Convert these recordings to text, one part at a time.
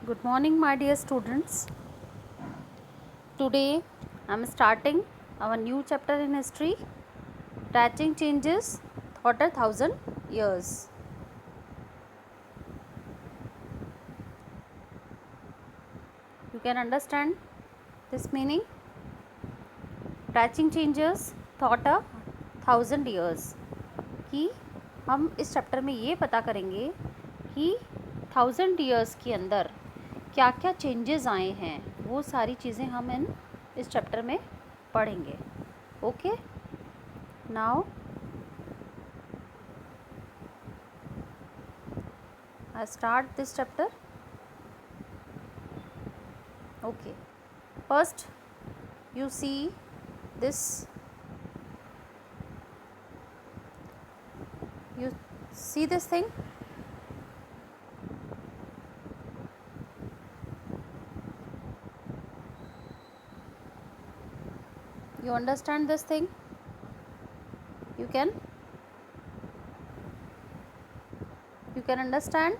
Good morning, my dear students. Today I am starting our new chapter in history, Touching Changes Thought a Thousand Years. You can understand this meaning? Touching Changes Thought a Thousand Years. कि हम इस chapter में ये पता करेंगे कि 1000 years के अंदर क्या क्या चेंजेस आए हैं, वो सारी चीज़ें हम इस चैप्टर में पढ़ेंगे. Okay, now I start this chapter. Okay, first you see this, you see this thing. You understand this thing? You can understand?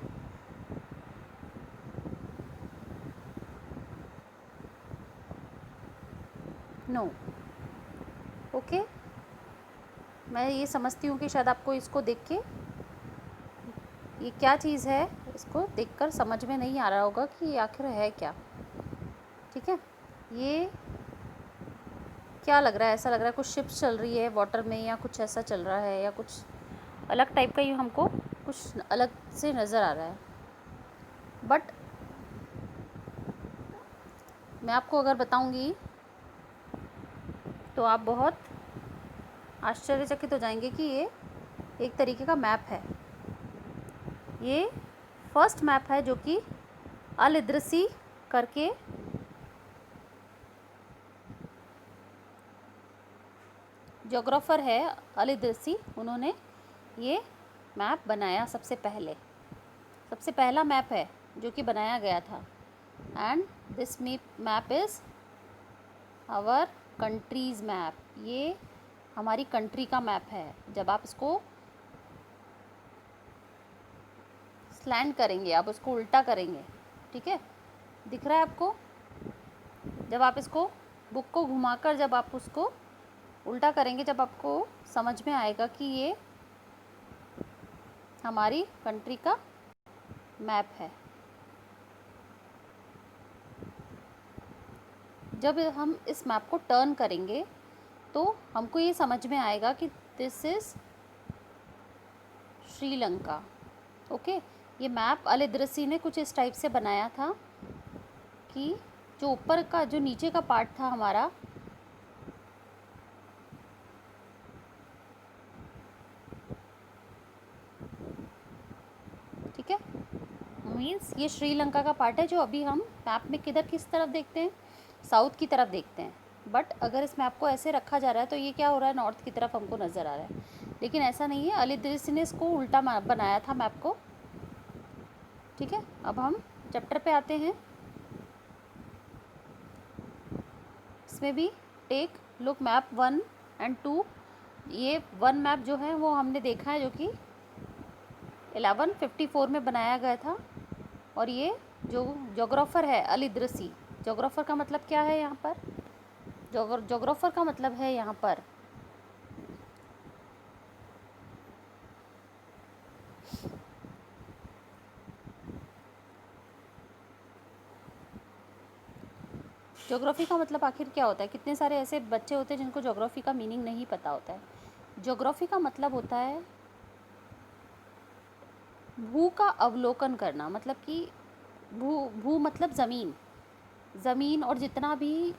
No. Okay, मैं ये समझती हूँ कि शायद आपको इसको देख के ये क्या चीज़ है, इसको देखकर समझ में नहीं आ रहा होगा कि ये आखिर है क्या. ठीक है, ये क्या लग रहा है? ऐसा लग रहा है कुछ शिप्स चल रही है वाटर में, या कुछ ऐसा चल रहा है, या कुछ अलग टाइप का ये हमको कुछ अलग से नज़र आ रहा है. बट मैं आपको अगर बताऊंगी तो आप बहुत आश्चर्यचकित हो जाएंगे कि ये एक तरीके का मैप है. ये फर्स्ट मैप है जो कि अल इद्रिसी करके जोग्राफ़र है, अल इद्रिसी, उन्होंने ये मैप बनाया सबसे पहला मैप है जो कि बनाया गया था. And this map is our country's map. ये हमारी कंट्री का मैप है. जब आप इसको स्लैंड करेंगे, आप उसको उल्टा करेंगे, ठीक है, दिख रहा है आपको? जब आप इसको बुक को घुमाकर जब आप उसको उल्टा करेंगे, जब आपको समझ में आएगा कि ये हमारी कंट्री का मैप है. जब हम इस मैप को टर्न करेंगे तो हमको ये समझ में आएगा कि दिस इज़ श्रीलंका. ओके, ये मैप अल इद्रिसी ने कुछ इस टाइप से बनाया था कि जो ऊपर का, जो नीचे का पार्ट था हमारा, ठीक है, मीन्स ये श्रीलंका का पार्ट है जो अभी हम मैप में किस तरफ देखते हैं, साउथ की तरफ देखते हैं. बट अगर इस मैप को ऐसे रखा जा रहा है तो ये क्या हो रहा है, नॉर्थ की तरफ हमको नज़र आ रहा है. लेकिन ऐसा नहीं है, अल इद्रिसी ने इसको उल्टा बनाया था मैप को. ठीक है, अब हम चैप्टर पे आते हैं. इसमें भी टेक लुक मैप 1 एंड 2. ये 1 मैप जो है वो हमने देखा है, जो कि 1154 में बनाया गया था. और ये जो जोग्राफ़र है अल इद्रिसी, जोग्राफ़र का मतलब क्या है यहाँ पर? जोग्राफ़र का मतलब है यहाँ पर ज्योग्राफ़ी का मतलब आखिर क्या होता है? कितने सारे ऐसे बच्चे होते हैं जिनको ज्योग्राफ़ी का मीनिंग नहीं पता होता है. ज्योग्राफ़ी का मतलब होता है भू का अवलोकन करना. मतलब कि भू मतलब ज़मीन और जितना भी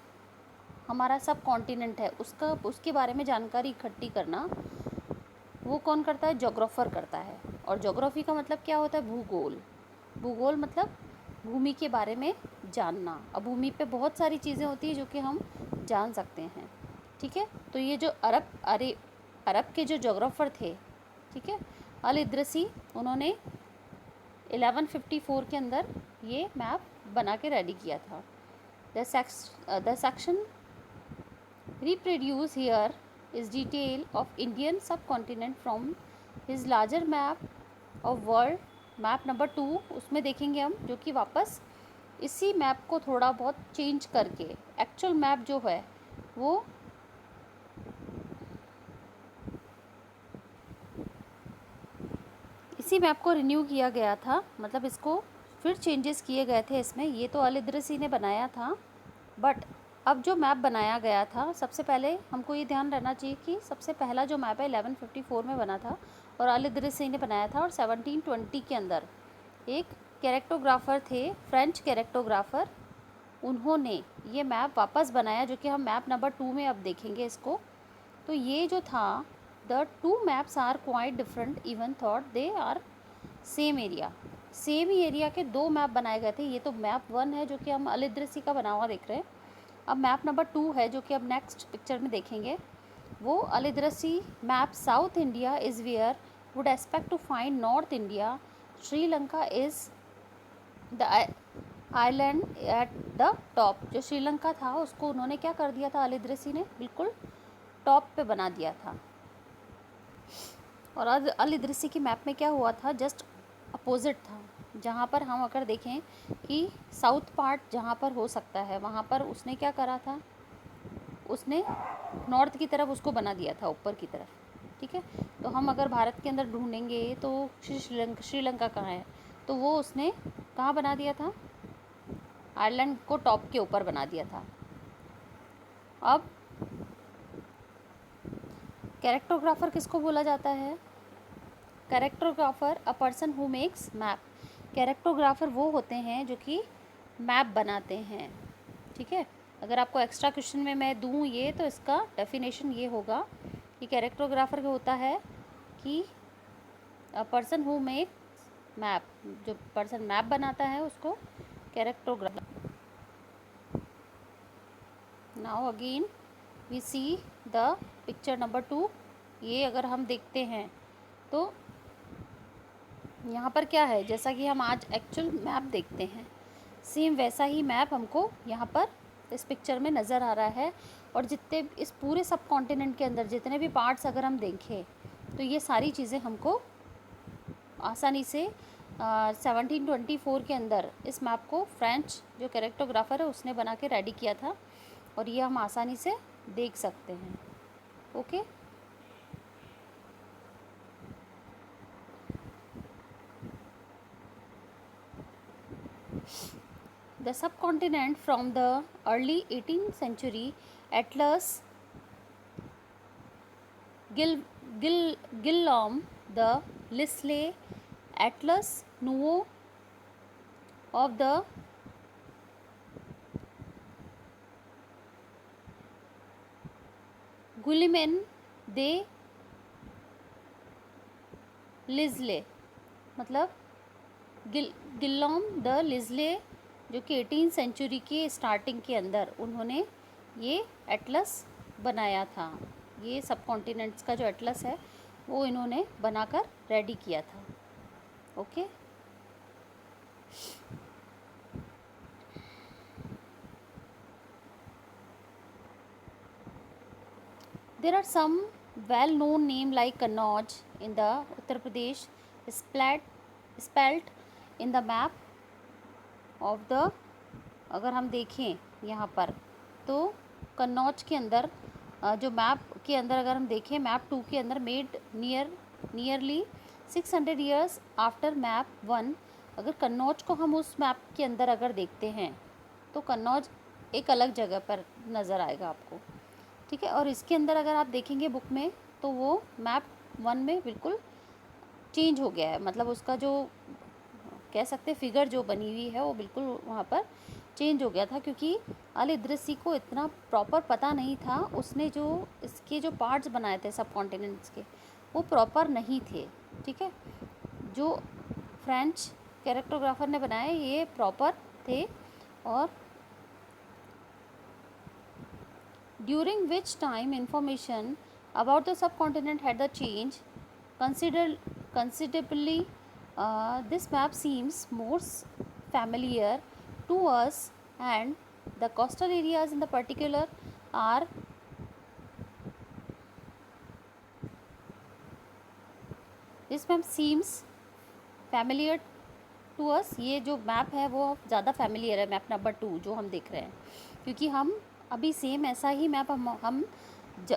हमारा सब कॉन्टिनेंट है उसके बारे में जानकारी इकट्ठी करना, वो कौन करता है? ज्योग्राफ़र करता है. और ज्योग्राफ़ी का मतलब क्या होता है? भूगोल मतलब भूमि के बारे में जानना. अब भूमि पे बहुत सारी चीज़ें होती हैं जो कि हम जान सकते हैं. ठीक है, तो ये जो अरब के जो जोग्राफ़र थे, ठीक है, अल इद्रिसी, उन्होंने 1154 के अंदर ये मैप बना के रेडी किया था. The section reproduced here is detail of Indian subcontinent from his larger map of world. Map number 2 उसमें देखेंगे हम, जो कि वापस इसी मैप को थोड़ा बहुत चेंज करके एक्चुअल मैप जो है वो इसी मैप को रिन्यू किया गया था, मतलब इसको फिर चेंजेस किए गए थे इसमें। ये तो अल इदरिसी ने बनाया था, बट अब जो मैप बनाया गया था, सबसे पहले हमको ये ध्यान रहना चाहिए कि सबसे पहला जो मैप है 1154 में बना था और अल इदरिसी ने बनाया था। और 1720 के अंदर एक कैरेक्टोग्राफर थे, फ्रेंच कैरेक्टोग्राफर, उन्होंने ये मैप वापस बनाया, जो कि हम मैप नंबर 2 में अब देखेंगे इसको। तो ये जो था, the two maps are quite different even thought they are same area. Same ही एरिया के दो मैप बनाए गए थे। ये तो मैप 1 है जो कि हम अल इदरिसी का बना हुआ देख रहे हैं। अब मैप नंबर 2 है जो कि अब नेक्स्ट पिक्चर में देखेंगे। वो Al Idrisi map south India is where would expect to find north India, Sri Lanka is the island at the top. जो श्रीलंका था उसको उन्होंने क्या कर दिया था, अल इदरिसी ने बिल्कुल टॉप पे बना दिया था। और अल इदरिसी की मैप में क्या हुआ था, जस्ट अपोजिट था। जहाँ पर हम अगर देखें कि साउथ पार्ट जहाँ पर हो सकता है, वहाँ पर उसने क्या करा था, उसने नॉर्थ की तरफ उसको बना दिया था, ऊपर की तरफ। ठीक है, तो हम अगर भारत के अंदर ढूंढेंगे तो श्रीलंका कहाँ है, तो वो उसने कहाँ बना दिया था, आयरलैंड को टॉप के ऊपर बना दिया था। अब कैरेक्टोग्राफर किसको बोला जाता है? Cartographer a person who makes map. Cartographer वो होते हैं जो कि मैप बनाते हैं। ठीक है, अगर आपको एक्स्ट्रा क्वेश्चन में मैं दूँ ये, तो इसका डेफिनेशन ये होगा कि कैरेक्टोग्राफर क्या होता है कि a person who make map, जो पर्सन मैप बनाता है उसको cartographer. Now again we see the picture number 2। ये अगर हम देखते हैं तो यहाँ पर क्या है, जैसा कि हम आज एक्चुअल मैप देखते हैं, सेम वैसा ही मैप हमको यहाँ पर इस पिक्चर में नज़र आ रहा है। और जितने इस पूरे सब कॉन्टिनेंट के अंदर जितने भी पार्ट्स अगर हम देखें, तो ये सारी चीज़ें हमको आसानी से 1724 के अंदर इस मैप को फ्रेंच जो कैरेक्टोग्राफर है उसने बना के रेडी किया था, और ये हम आसानी से देख सकते हैं। Okay, the subcontinent from the early 18th century Atlas Guillaume the Lisle Atlas Nouveau of the Guillemin de Lisle, मतलब गिल्लॉम द लिजले, जो कि 18 सेंचुरी के स्टार्टिंग के अंदर उन्होंने ये एटलस बनाया था। ये सब कॉन्टिनेंट्स का जो एटलस है वो इन्होंने बनाकर रेडी किया था। Okay, there are some well known name like Kannauj in the Uttar Pradesh spelt in the map of the. अगर हम देखें यहाँ पर तो कन्नौज के अंदर जो मैप के अंदर अगर हम देखें, मैप 2 के अंदर made nearly 600 years after map 1। अगर कन्नौज को हम उस मैप के अंदर अगर देखते हैं तो कन्नौज एक अलग जगह पर नज़र आएगा आपको। ठीक है, और इसके अंदर अगर आप देखेंगे बुक में तो वो मैप 1 में बिल्कुल चेंज हो गया है, मतलब उसका जो कह सकते फिगर जो बनी हुई है वो बिल्कुल वहाँ पर चेंज हो गया था, क्योंकि अल इदरिसी को इतना प्रॉपर पता नहीं था। उसने जो इसके जो पार्ट्स बनाए थे सब कॉन्टिनेंट्स के, वो प्रॉपर नहीं थे। ठीक है, जो फ्रेंच कैरेक्टोग्राफर ने बनाए ये प्रॉपर थे। और during which time information about the sub continent had the change considerably. This map seems more familiar to us, and the coastal areas in the particular are this map seems familiar to us ये जो map है वो ज़्यादा familiar है, map number 2 जो हम देख रहे हैं, क्योंकि हम अभी सेम ऐसा ही मैप हम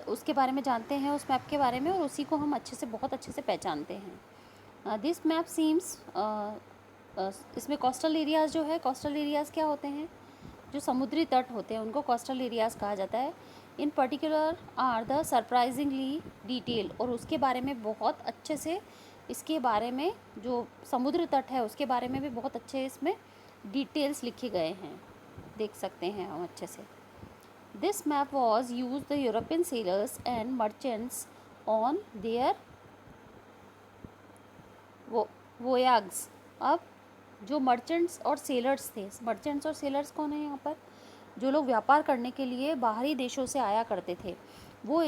उसके बारे में जानते हैं, उस मैप के बारे में, और उसी को हम अच्छे से, बहुत अच्छे से पहचानते हैं। दिस मैप सीम्स, इसमें कोस्टल एरियाज़ जो है, कोस्टल एरियाज़ क्या होते हैं, जो समुद्री तट होते हैं उनको कोस्टल एरियाज़ कहा जाता है। In particular are the surprisingly detail, और उसके बारे में बहुत अच्छे से, इसके बारे में जो समुद्र तट है उसके बारे में भी बहुत अच्छे इसमें डिटेल्स लिखे गए हैं, देख सकते हैं हम अच्छे से। This map was use the European sailors and merchants on their voyages. अब जो मर्चेंट्स और सेलर्स थे, मर्चेंट्स और सेलर्स कौन है यहाँ पर, जो लोग व्यापार करने के लिए बाहरी देशों से आया करते थे, वो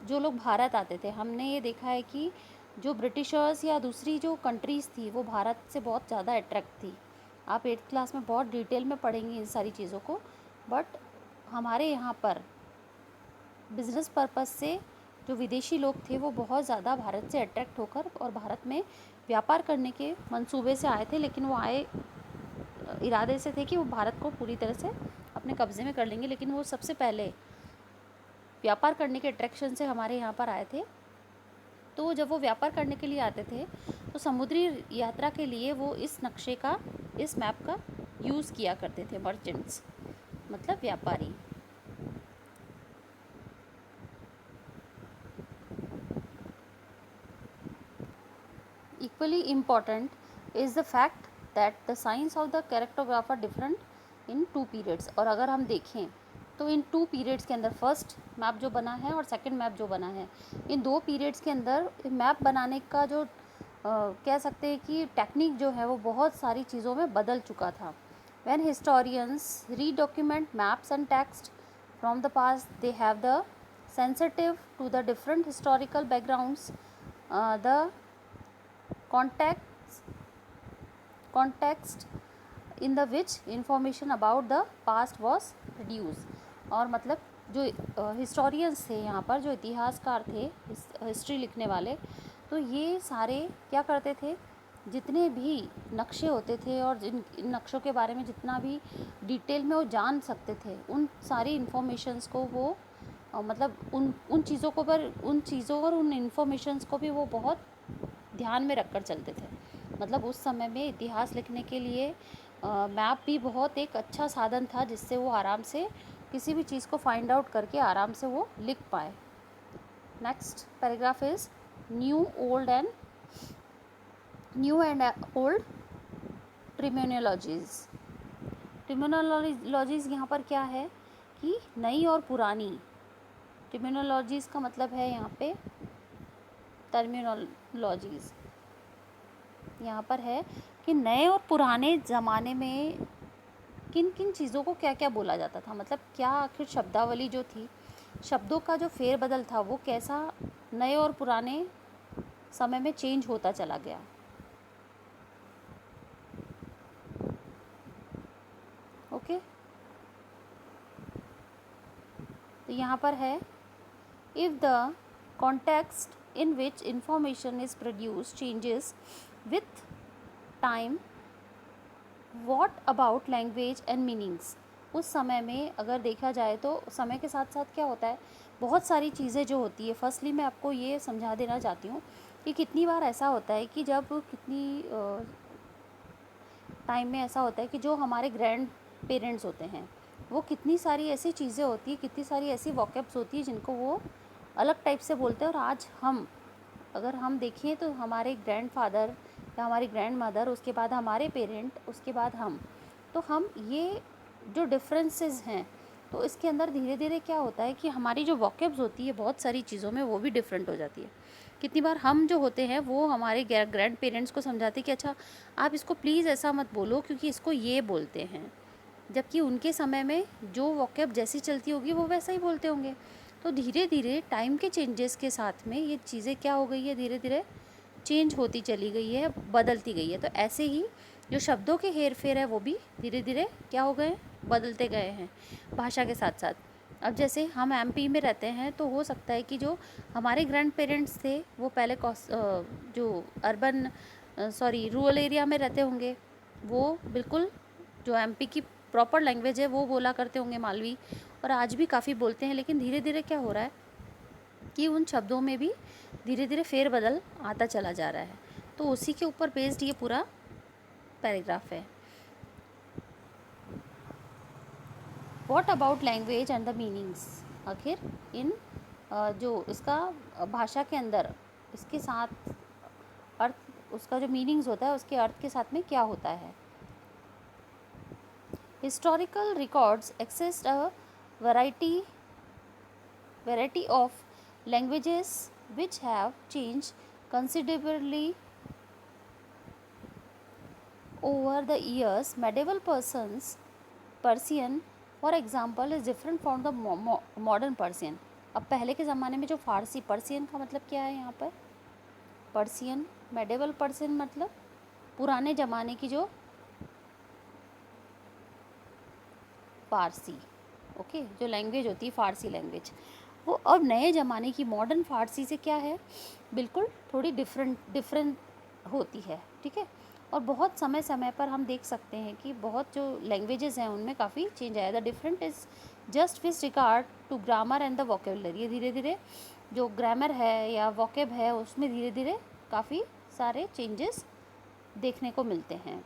जो लोग भारत आते थे, हमने ये देखा है कि जो ब्रिटिशर्स या दूसरी जो कंट्रीज़ थी वो भारत से बहुत ज़्यादा अट्रैक्ट थी। आप 8th क्लास में बहुत डिटेल में पढ़ेंगे इन सारी चीज़ों को, बट हमारे यहाँ पर बिज़नेस पर्पस से जो विदेशी लोग थे वो बहुत ज़्यादा भारत से अट्रैक्ट होकर और भारत में व्यापार करने के मंसूबे से आए थे, लेकिन वो आए इरादे से थे कि वो भारत को पूरी तरह से अपने कब्ज़े में कर लेंगे, लेकिन वो सबसे पहले व्यापार करने के अट्रैक्शन से हमारे यहाँ पर आए थे। तो जब वो व्यापार करने के लिए आते थे तो समुद्री यात्रा के लिए वो इस नक्शे का, इस मैप का यूज़ किया करते थे मर्चेंट्स, मतलब व्यापारी। Equally important is the fact that the signs of the charactograph are different in 2 periods। और अगर हम देखें तो इन 2 पीरियड्स के अंदर, फर्स्ट मैप जो बना है और सेकंड मैप जो बना है, इन 2 पीरियड्स के अंदर मैप बनाने का जो कह सकते हैं कि टेक्निक जो है वो बहुत सारी चीज़ों में बदल चुका था। When historians redocument maps and text from the past, they have the sensitive to the different historical backgrounds, the context in the which information about the past was produced। और मतलब जो हिस्टोरियंस थे यहाँ पर, जो इतिहासकार थे, हिस्ट्री लिखने वाले, तो ये सारे क्या करते थे, जितने भी नक्शे होते थे और इन नक्शों के बारे में जितना भी डिटेल में वो जान सकते थे, उन सारी इन्फॉर्मेशंस को वो मतलब उन चीज़ों और उन इन्फॉर्मेशंस को भी वो बहुत ध्यान में रखकर चलते थे। मतलब उस समय में इतिहास लिखने के लिए मैप भी बहुत एक अच्छा साधन था, जिससे वो आराम से किसी भी चीज़ को फाइंड आउट करके आराम से वो लिख पाए। Next paragraph is new and old terminologies. Terminologies यहाँ पर क्या है कि नई और पुरानी। टर्मिनोलॉजीज़ का मतलब है यहाँ पे टर्मिनोलॉजीज़, यहाँ पर है कि नए और पुराने ज़माने में किन किन चीज़ों को क्या क्या बोला जाता था, मतलब क्या आखिर शब्दावली जो थी, शब्दों का जो फेरबदल था वो कैसा नए और पुराने समय में चेंज होता चला गया। ओके, तो यहाँ पर है if the context in which information is produced changes with time, what about language and meanings। उस समय में अगर देखा जाए तो समय के साथ साथ क्या होता है, बहुत सारी चीज़ें जो होती है। फर्स्टली मैं आपको ये समझा देना चाहती हूँ कि कितनी बार ऐसा होता है कि जब कितनी टाइम में ऐसा होता है कि जो हमारे ग्रैंड पेरेंट्स होते हैं वो कितनी सारी ऐसी चीज़ें होती है, कितनी सारी ऐसी वॉकेब्स होती है जिनको वो अलग टाइप से बोलते हैं। और आज अगर हम देखें तो हमारे ग्रैंडफादर या हमारी ग्रैंड मदर, उसके बाद हमारे पेरेंट, उसके बाद तो हम ये जो डिफरेंसेस हैं, तो इसके अंदर धीरे धीरे क्या होता है कि हमारी जो वॉकेब्स होती है बहुत सारी चीज़ों में वो भी डिफरेंट हो जाती है। कितनी बार हम जो होते हैं वो हमारे ग्रैंड पेरेंट्स को समझाते हैं कि अच्छा आप इसको प्लीज़ ऐसा मत बोलो क्योंकि इसको ये बोलते हैं, जबकि उनके समय में जो वॉकेब जैसी चलती होगी वो वैसा ही बोलते होंगे। तो धीरे धीरे टाइम के चेंजेस के साथ में ये चीज़ें क्या हो गई है, धीरे धीरे चेंज होती चली गई है, बदलती गई है। तो ऐसे ही जो शब्दों के हेर फेर है वो भी धीरे धीरे क्या हो गए, बदलते गए हैं भाषा के साथ साथ। अब जैसे हम एमपी में रहते हैं तो हो सकता है कि जो हमारे ग्रैंड पेरेंट्स थे वो पहले जो रूरल एरिया में रहते होंगे, वो बिल्कुल जो एमपी की प्रॉपर लैंग्वेज है वो बोला करते होंगे मालवी, और आज भी काफ़ी बोलते हैं। लेकिन धीरे धीरे क्या हो रहा है कि उन शब्दों में भी धीरे धीरे फेरबदल आता चला जा रहा है। तो उसी के ऊपर बेस्ड ये पूरा पैराग्राफ है। What about language and the meanings, आखिर इन जो इसका भाषा के अंदर इसके साथ अर्थ, उसका जो मीनिंग्स होता है उसके अर्थ के साथ में क्या होता है। Historical records exist a variety of languages which have changed considerably over the years. Medieval Persian for example is different from the modern Persian. अब पहले के ज़माने में जो फ़ारसी, पर्सियन का मतलब क्या है यहाँ पर, पर्सियन, मेडिवल पर्सियन मतलब पुराने ज़माने की जो फ़ारसी, ओके, जो लैंग्वेज होती है फ़ारसी लैंग्वेज, वो अब नए ज़माने की मॉडर्न फ़ारसी से क्या है, बिल्कुल थोड़ी डिफरेंट होती है, ठीक है। और बहुत समय समय पर हम देख सकते हैं कि बहुत जो लैंग्वेजेस हैं उनमें काफ़ी चेंज आया। The different is just with regard to grammar and the vocabulary. ये धीरे धीरे जो ग्रामर है या वोकेब है उसमें धीरे धीरे काफ़ी सारे चेंजेस देखने को मिलते हैं।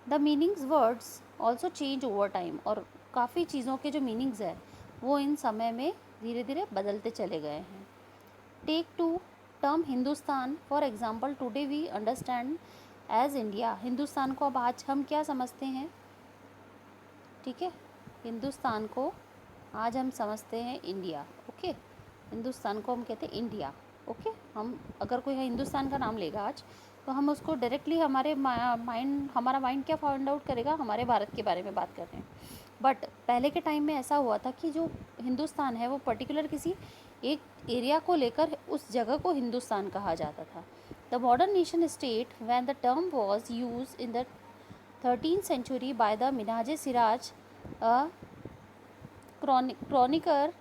The meanings words also change over time, और काफ़ी चीज़ों के जो मीनिंग्स है वो इन समय में धीरे धीरे बदलते चले गए हैं। Take to term Hindustan for example, today we understand as India. Hindustan को अब आज हम क्या समझते हैं, ठीक है, हिंदुस्तान को आज हम समझते हैं इंडिया, ओके। हिंदुस्तान को हम कहते हैं इंडिया, ओके। हम अगर कोई हिंदुस्तान का नाम लेगा आज तो हम उसको डायरेक्टली हमारा माइंड क्या फाइंड आउट करेगा, हमारे भारत के बारे में बात कर रहे हैं। बट पहले के टाइम में ऐसा हुआ था कि जो हिंदुस्तान है वो पर्टिकुलर किसी एक एरिया को लेकर उस जगह को हिंदुस्तान कहा जाता था। The modern nation state when the term was used in the 13th century by the Minhaj-e Siraj, a chroniquer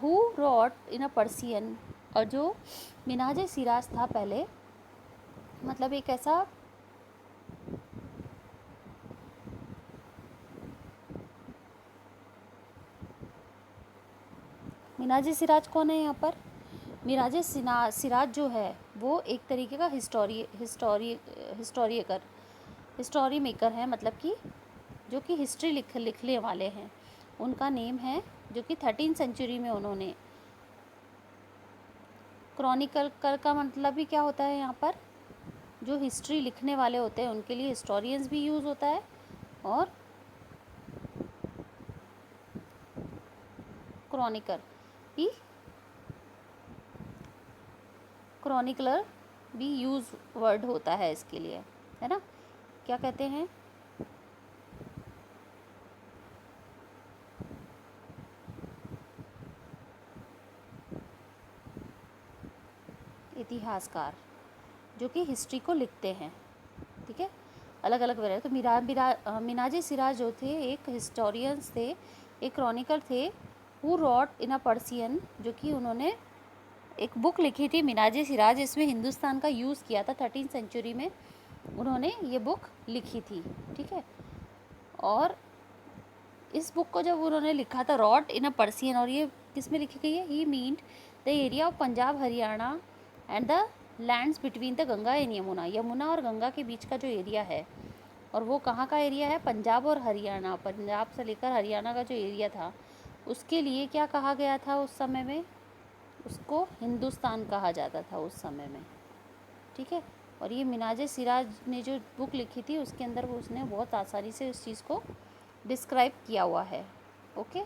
who wrote in a Persian। और जो मिनाज सिराज था पहले, मतलब एक ऐसा मिनाज सिराज कौन है यहाँ पर, मिनाज सिराज जो है वो एक तरीके का हिस्टोरी मेकर है, मतलब कि जो कि हिस्ट्री लिखने वाले हैं। उनका नेम है, जो कि 13th सेंचुरी में उन्होंने, क्रॉनिकल का मतलब भी क्या होता है यहाँ पर, जो हिस्ट्री लिखने वाले होते हैं उनके लिए हिस्टोरियंस भी यूज़ होता है और क्रॉनिकलर भी यूज़ वर्ड होता है इसके लिए, है ना। क्या कहते हैं, इतिहासकार जो कि हिस्ट्री को लिखते हैं, ठीक है, अलग अलग वैरायटी। तो मिनाज सिराज जो थे एक हिस्टोरियंस थे, एक क्रॉनिकल थे, who rot in a Persian, जो कि उन्होंने एक बुक लिखी थी मिनाज सिराज, इसमें हिंदुस्तान का यूज़ किया था। 13th सेंचुरी में उन्होंने ये बुक लिखी थी, ठीक है। और इस बुक को जब उन्होंने लिखा था रॉट इन अ पर्सियन, और ये किस में लिखी गई है, he meant the area of Punjab Haryana and the lands between the Ganga and Yamuna. Yamuna और गंगा के बीच का जो एरिया है, और वो कहाँ का एरिया है, पंजाब और हरियाणा, पंजाब से लेकर हरियाणा का जो एरिया था उसके लिए क्या कहा गया था उस समय में, उसको हिंदुस्तान कहा जाता था उस समय में, ठीक है। और ये मिनाज सिराज ने जो बुक लिखी थी उसके अंदर वो उसने बहुत आसानी से उस चीज़ को डिस्क्राइब किया हुआ है, ओके।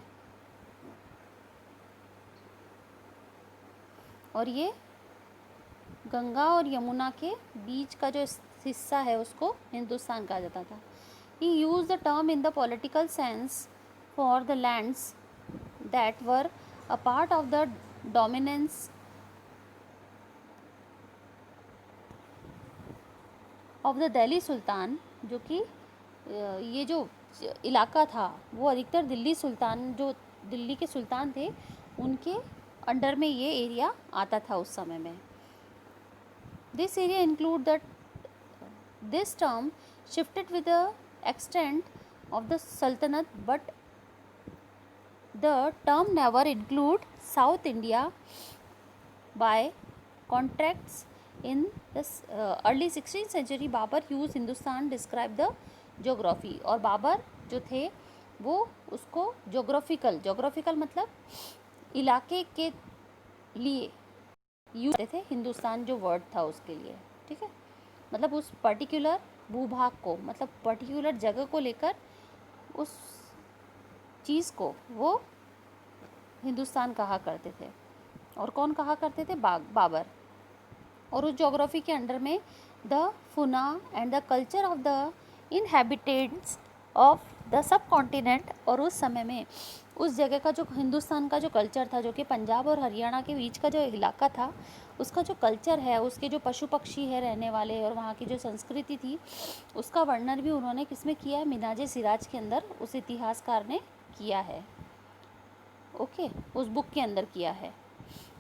और ये गंगा और यमुना के बीच का जो हिस्सा है उसको हिंदुस्तान कहा जाता था। He use the term in the political sense for the lands that were a part of the dominance of the Delhi sultan, जो कि ये जो इलाका था वो अधिकतर दिल्ली के सुल्तान थे उनके अंडर में ये एरिया आता था उस समय में। This area include that this term shifted with the extent of the Sultanate, but the term never include South India. By contracts, in the early 16th century, Babur used Hindustan describe the geography, और बाबर जो थे वो उसको geographical मतलब इलाके के लिए use करते थे, हिंदुस्तान जो वर्ड था उसके लिए, ठीक है, मतलब उस पर्टिकुलर भूभाग को, मतलब पर्टिकुलर जगह को लेकर उस चीज़ को वो हिंदुस्तान कहा करते थे। और कौन कहा करते थे? बाबर। और उस जोग्राफी के अंडर में द फुना and the culture of the inhabitants of the sub continent, और उस समय में उस जगह का जो हिंदुस्तान का जो कल्चर था, जो कि पंजाब और हरियाणा के बीच का जो इलाका था, उसका जो कल्चर है, उसके जो पशु पक्षी है रहने वाले, और वहाँ की जो संस्कृति थी, उसका वर्णन भी उन्होंने किसमें किया है? मिनाजे सिराज के अंदर उस इतिहासकार ने किया है। ओके, उस बुक के अंदर किया है।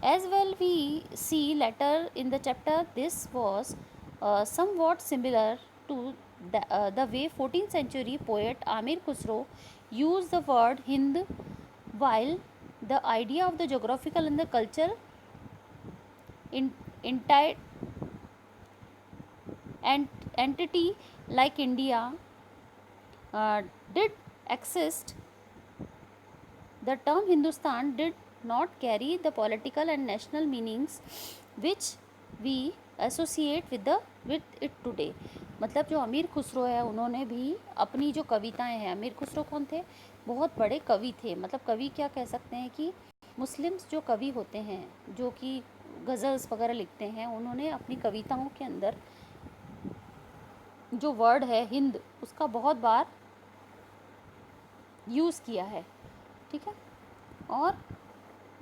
As well, we see later in the chapter, this was somewhat similar to the way 14th century poet Amir Khusro used the word Hind, while the idea of the geographical and the culture entity like India did exist. The term Hindustan did not carry the political and national meanings which we associate with it today. मतलब जो अमीर खुसरो है, उन्होंने भी अपनी जो कविताएं हैं, अमीर खुसरो कौन थे? बहुत बड़े कवि थे, मतलब कवि क्या कह सकते हैं कि मुस्लिम्स जो कवि होते हैं, जो कि गज़ल्स वगैरह लिखते हैं, उन्होंने अपनी कविताओं के अंदर जो वर्ड है हिंद, उसका बहुत बार यूज़ किया है, ठीक है। और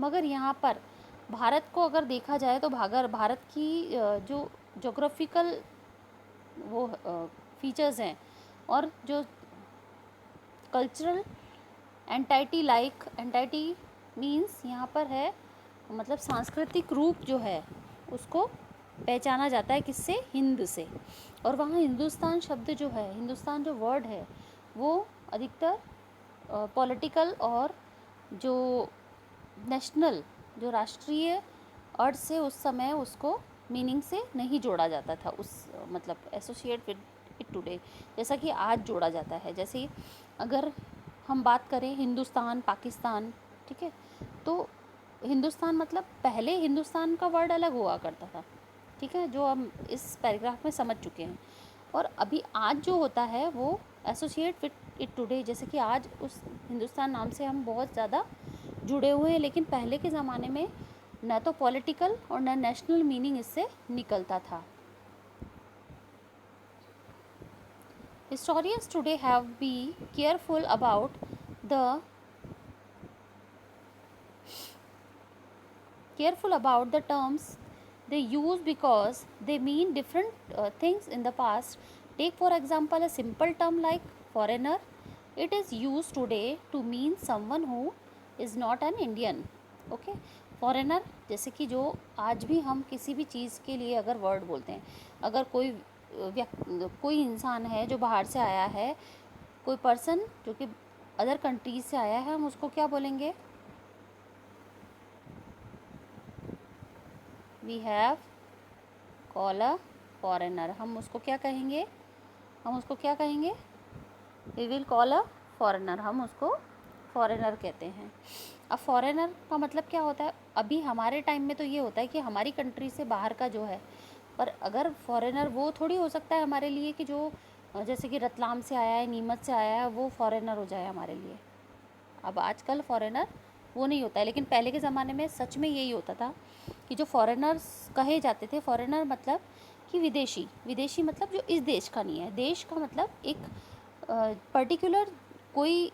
मगर यहाँ पर भारत को अगर देखा जाए तो भारत की जो जोग्राफिकल वो फीचर्स हैं, और जो कल्चरल एंटाइटी मीन्स यहाँ पर है, मतलब सांस्कृतिक रूप जो है उसको पहचाना जाता है किससे? हिंद से। और वहाँ हिंदुस्तान शब्द जो है, हिंदुस्तान जो वर्ड है, वो अधिकतर पॉलिटिकल और जो नेशनल, जो राष्ट्रीय अर्थ से उस समय उसको मीनिंग से नहीं जोड़ा जाता था, उस मतलब एसोसिएट विद इट टुडे, जैसा कि आज जोड़ा जाता है। जैसे अगर हम बात करें हिंदुस्तान, पाकिस्तान, ठीक है, तो हिंदुस्तान मतलब पहले हिंदुस्तान का वर्ड अलग हुआ करता था, ठीक है, जो हम इस पैराग्राफ में समझ चुके हैं। और अभी आज जो होता है वो एसोसिएट विद इट टुडे, जैसे कि आज उस हिंदुस्तान नाम से हम बहुत ज़्यादा जुड़े हुए हैं, लेकिन पहले के ज़माने में न तो पॉलिटिकल और न नेशनल मीनिंग इससे निकलता था। Historians today have be careful about the terms they use because they mean different things in the past. Take for example a simple term like foreigner. It is used today to mean someone who is not an Indian. Okay, foreigner, जैसे कि जो आज भी हम किसी भी चीज़ के लिए अगर वर्ड बोलते हैं, अगर कोई इंसान है जो बाहर से आया है, कोई पर्सन जो कि अदर कंट्रीज से आया है, हम उसको क्या बोलेंगे? We have call a foreigner. हम उसको क्या कहेंगे? We will call a foreigner, हम उसको फॉरेनर कहते हैं। अब फॉरेनर का मतलब क्या होता है? अभी हमारे टाइम में तो ये होता है कि हमारी कंट्री से बाहर का जो है, पर अगर फॉरेनर वो थोड़ी हो सकता है हमारे लिए कि जो जैसे कि रतलाम से आया है, नीमच से आया है, वो फॉरेनर हो जाए हमारे लिए। अब आजकल फॉरेनर वो नहीं होता है, लेकिन पहले के ज़माने में सच में यही होता था कि जो फॉरेनर्स कहे जाते थे, फॉरेनर मतलब कि विदेशी मतलब जो इस देश का नहीं है। देश का मतलब एक पर्टिकुलर कोई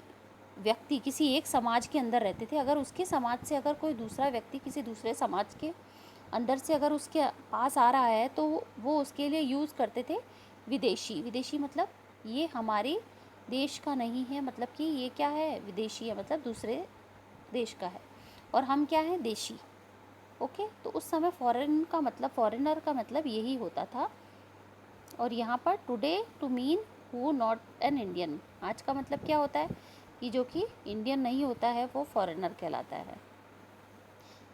व्यक्ति किसी एक समाज के अंदर रहते थे, अगर उसके समाज से अगर कोई दूसरा व्यक्ति किसी दूसरे समाज के अंदर से अगर उसके पास आ रहा है तो वो उसके लिए यूज़ करते थे विदेशी मतलब ये हमारे देश का नहीं है, मतलब कि ये क्या है? विदेशी है, मतलब दूसरे देश का है, और हम क्या हैं? देशी। ओके, तो उस समय फॉरेन का मतलब, फॉरेनर का मतलब यही होता था। और यहाँ पर today to mean who not an Indian. आज का मतलब क्या होता है कि जो कि इंडियन नहीं होता है वो फॉरेनर कहलाता है।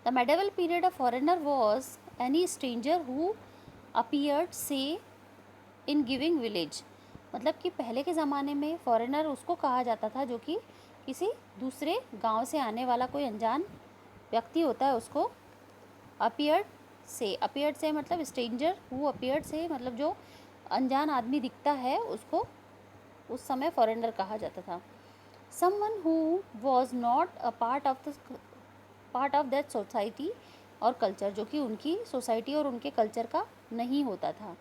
The medieval period a foreigner was any stranger who appeared से इन गिविंग विलेज। मतलब कि पहले के ज़माने में फॉरेनर उसको कहा जाता था जो कि किसी दूसरे गांव से आने वाला कोई अनजान व्यक्ति होता है, उसको अपीयर्ड से मतलब स्ट्रेंजर, हु अपीयर्ड से मतलब जो अनजान आदमी दिखता है उसको उस समय फॉरेनर कहा जाता था। Someone who was not a part of that society और कल्चर, जो कि उनकी सोसाइटी और उनके कल्चर का नहीं होता था।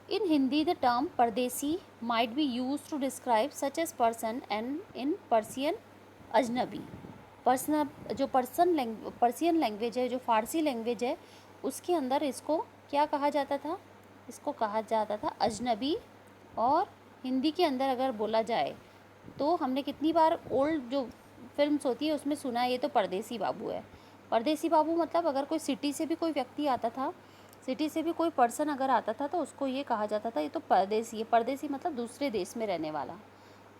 In Hindi, the term Pardesi might be used to describe such as person, and in Persian, अजनबी। जो पर्सियन लैंग्वेज है, जो फ़ारसी लैंग्वेज है, उसके अंदर इसको क्या कहा जाता था? इसको कहा जाता था अजनबी। और हिंदी के अंदर अगर बोला जाए तो हमने कितनी बार ओल्ड जो फिल्म्स होती है उसमें सुना है, ये तो परदेसी बाबू है। परदेसी बाबू मतलब अगर कोई सिटी से भी कोई व्यक्ति आता था, सिटी से भी कोई पर्सन अगर आता था तो उसको ये कहा जाता था ये तो परदेसी है। परदेसी मतलब दूसरे देश में रहने वाला।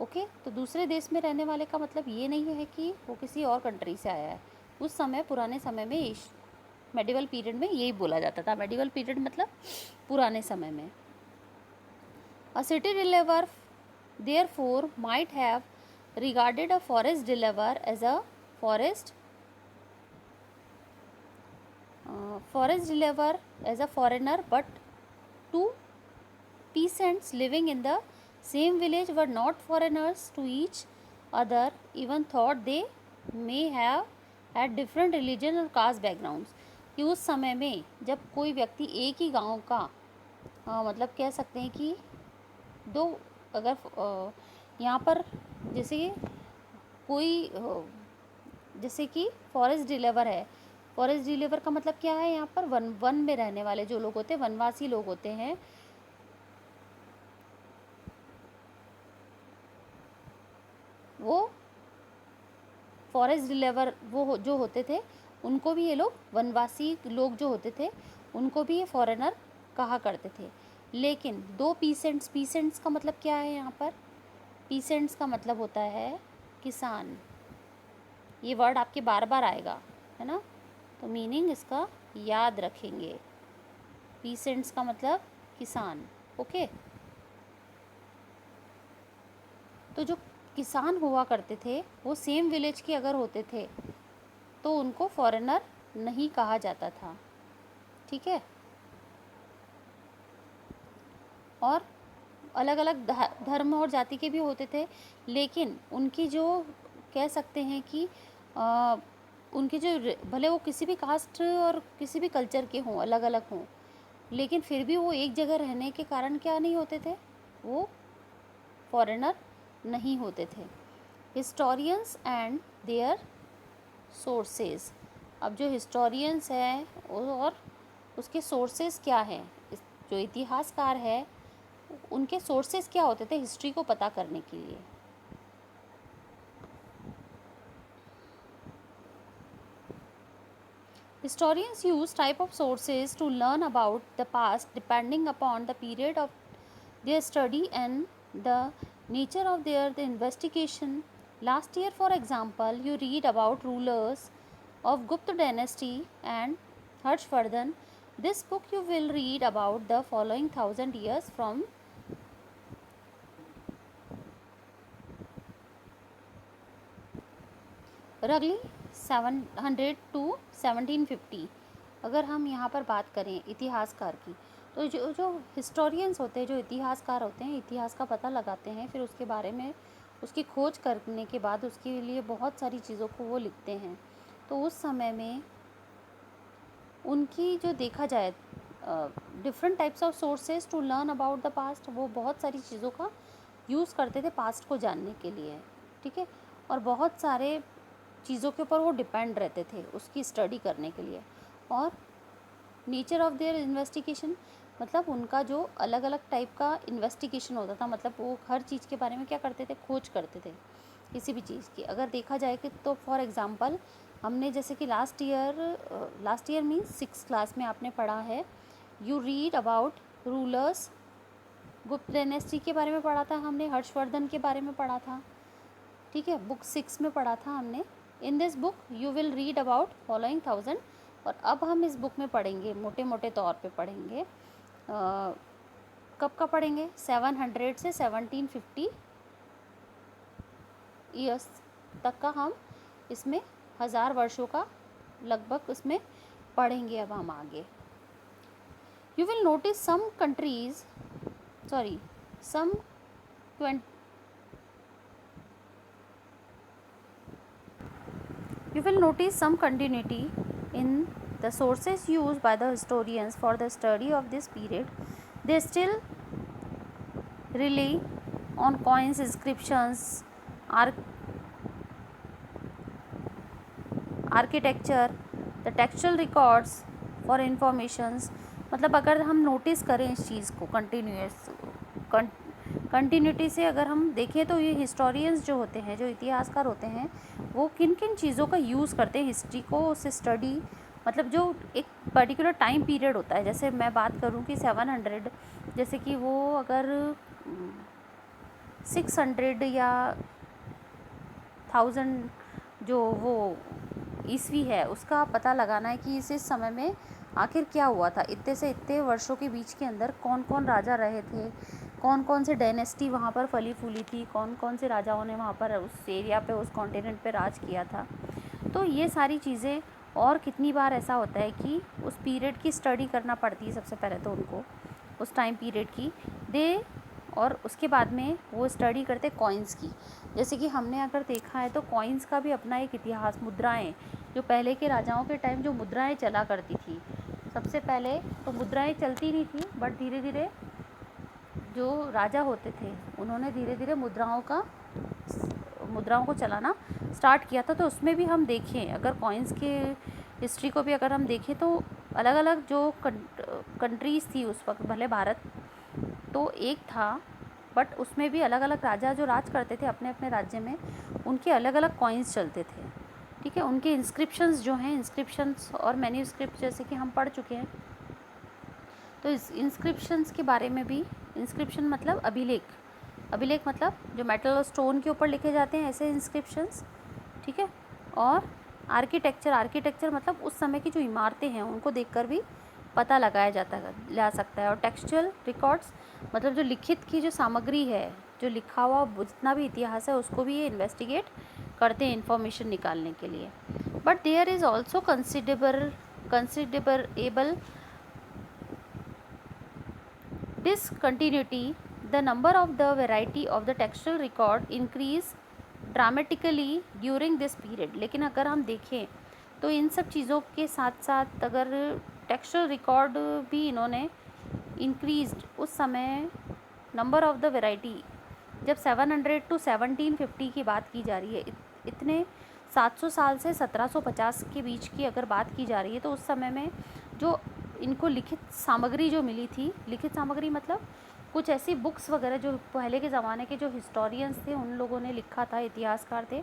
ओके, तो दूसरे देश में रहने वाले का मतलब ये नहीं है कि वो किसी और कंट्री से आया है। उस समय पुराने समय में मेडिवल पीरियड में यही बोला जाता था। मेडिवल पीरियड मतलब पुराने समय में। अ city deliver therefore might have regarded a forest dweller as a forest dweller as a foreigner, but two peasants living in the same village were not foreigners to each other, even thought they may have had different religion और caste backgrounds। कि उस समय में जब कोई व्यक्ति एक ही गांव का मतलब कह सकते हैं कि दो, अगर यहाँ पर जैसे कोई जैसे कि फॉरेस्ट डिलीवर है। फॉरेस्ट डिलीवर का मतलब क्या है? यहाँ पर वन में रहने वाले जो लोग होते हैं, वनवासी लोग होते हैं, वो फॉरेस्ट डिलीवर वो जो होते थे उनको भी ये लोग वनवासी लोग जो होते थे उनको भी ये फॉरेनर कहा करते थे। लेकिन दो पीसेंट्स का मतलब क्या है? यहाँ पर पीसेंट्स का मतलब होता है किसान। ये वर्ड आपके बार बार आएगा, है ना, तो मीनिंग इसका याद रखेंगे। पीसेंट्स का मतलब किसान। ओके, तो जो किसान हुआ करते थे वो सेम विलेज के अगर होते थे तो उनको फॉरेनर नहीं कहा जाता था। ठीक है, और अलग अलग धर्म और जाति के भी होते थे, लेकिन उनकी जो कह सकते हैं कि उनके जो भले वो किसी भी कास्ट और किसी भी कल्चर के हों, अलग अलग हों, लेकिन फिर भी वो एक जगह रहने के कारण क्या नहीं होते थे? वो फॉरेनर नहीं होते थे। Historians and their sources. अब जो हिस्टोरियंस हैं और उसके सोर्सेज क्या हैं, जो इतिहासकार है उनके सोर्सेज क्या होते थे हिस्ट्री को पता करने के लिए? Historians use type of sources to learn about the past depending upon the period of their study and the nature of their investigation. Last year, for example, you read about rulers of Gupta dynasty and Harshvardhan. This book you will read about the following 1000 years from रगली 700 to 1750। अगर हम यहाँ पर बात करें इतिहासकार की, तो जो हिस्टोरियंस होते हैं, जो इतिहासकार होते हैं, इतिहास का पता लगाते हैं, फिर उसके बारे में उसकी खोज करने के बाद उसके लिए बहुत सारी चीज़ों को वो लिखते हैं। तो उस समय में उनकी जो देखा जाए different types of sources to learn about the past, वो बहुत सारी चीज़ों का यूज़ करते थे पास्ट को जानने के लिए। ठीक है, और बहुत सारे चीज़ों के ऊपर वो डिपेंड रहते थे उसकी स्टडी करने के लिए। और नेचर ऑफ देयर इन्वेस्टिगेशन मतलब उनका जो अलग अलग टाइप का इन्वेस्टिगेशन होता था, मतलब वो हर चीज़ के बारे में क्या करते थे? खोज करते थे किसी भी चीज़ की। अगर देखा जाए कि तो फॉर एग्ज़ाम्पल हमने जैसे कि last year means 6th class में आपने पढ़ा है, यू रीड अबाउट रूलर्स गुप्त डायनेस्टी के बारे में पढ़ा था हमने, हर्षवर्धन के बारे में पढ़ा था, ठीक है, बुक 6 में पढ़ा था हमने। In this book you will read about following 1000। और अब हम इस बुक में पढ़ेंगे, मोटे मोटे तौर पे पढ़ेंगे, कब का पढ़ेंगे, 700 से 1750 ईयर्स तक का हम इसमें 1000 वर्षों का लगभग इसमें पढ़ेंगे। अब हम आगे you will notice some countries, sorry some 20, you will notice some continuity in the sources used by the historians for the study of this period. They still rely on coins, inscriptions, architecture, the textual records for informations। मतलब अगर हम notice करें इस चीज़ को continuity से अगर हम देखें तो ये हिस्टोरियंस जो होते हैं, जो इतिहासकार होते हैं, वो किन किन चीज़ों का यूज़ करते हैं हिस्ट्री को, उस स्टडी, मतलब जो एक पर्टिकुलर टाइम पीरियड होता है। जैसे मैं बात करूं कि 700, जैसे कि वो अगर 600 या 1000 जो वो ईस्वी है, उसका पता लगाना है कि इस समय में आखिर क्या हुआ था, इतने से इतने वर्षों के बीच के अंदर कौन कौन राजा रहे थे, कौन कौन से डायनेस्टी वहाँ पर फली फूली थी, कौन कौन से राजाओं ने वहाँ पर उस एरिया पे, उस कॉन्टिनेंट पे राज किया था। तो ये सारी चीज़ें, और कितनी बार ऐसा होता है कि उस पीरियड की स्टडी करना पड़ती है सबसे पहले तो उनको, उस टाइम पीरियड की और उसके बाद में वो स्टडी करते कॉइन्स की। जैसे कि हमने अगर देखा है तो कॉइन्स का भी अपना एक इतिहास, मुद्राएं, जो पहले के राजाओं के टाइम जो मुद्राएं चला करती थी, सबसे पहले तो मुद्राएं चलती नहीं थी, बट धीरे धीरे जो राजा होते थे उन्होंने धीरे धीरे मुद्राओं को चलाना स्टार्ट किया था। तो उसमें भी हम देखें, अगर कॉइन्स के हिस्ट्री को भी अगर हम देखें तो अलग अलग जो कंट्रीज़ थी उस वक्त, भले भारत तो एक था, बट उसमें भी अलग अलग राजा जो राज करते थे अपने अपने राज्य में, उनके अलग अलग कॉइन्स चलते थे, ठीक है। उनके इंस्क्रिप्शंस जो हैं, इंस्क्रिप्शंस और मैन्यूस्क्रिप्ट जैसे कि हम पढ़ चुके हैं, तो इस इंस्क्रिप्शंस के बारे में भी, इंस्क्रिप्शन मतलब अभिलेख मतलब जो मेटल और स्टोन के ऊपर लिखे जाते हैं ऐसे इंस्क्रिप्शंस, ठीक है। और आर्किटेक्चर मतलब उस समय की जो इमारतें हैं उनको देखकर भी पता लगाया जा सकता है। और टेक्सचुअल रिकॉर्ड्स मतलब जो लिखित की जो सामग्री है, जो लिखा हुआ जितना भी इतिहास है, उसको भी ये इन्वेस्टिगेट करते हैं इन्फॉर्मेशन निकालने के लिए। But there is also considerable discontinuity. The number of the variety of the textual record increase dramatically during this period। लेकिन अगर हम देखें तो इन सब चीज़ों के साथ साथ अगर टेक्सचुअल रिकॉर्ड भी इन्होंने इंक्रीज्ड उस समय, नंबर ऑफ द वैरायटी, जब 700 to 1750 की बात की जा रही है, इतने 700 साल से 1750 के बीच की अगर बात की जा रही है, तो उस समय में जो इनको लिखित सामग्री जो मिली थी, लिखित सामग्री मतलब कुछ ऐसी बुक्स वगैरह जो पहले के ज़माने के जो हिस्टोरियंस थे उन लोगों ने लिखा था, इतिहासकार थे,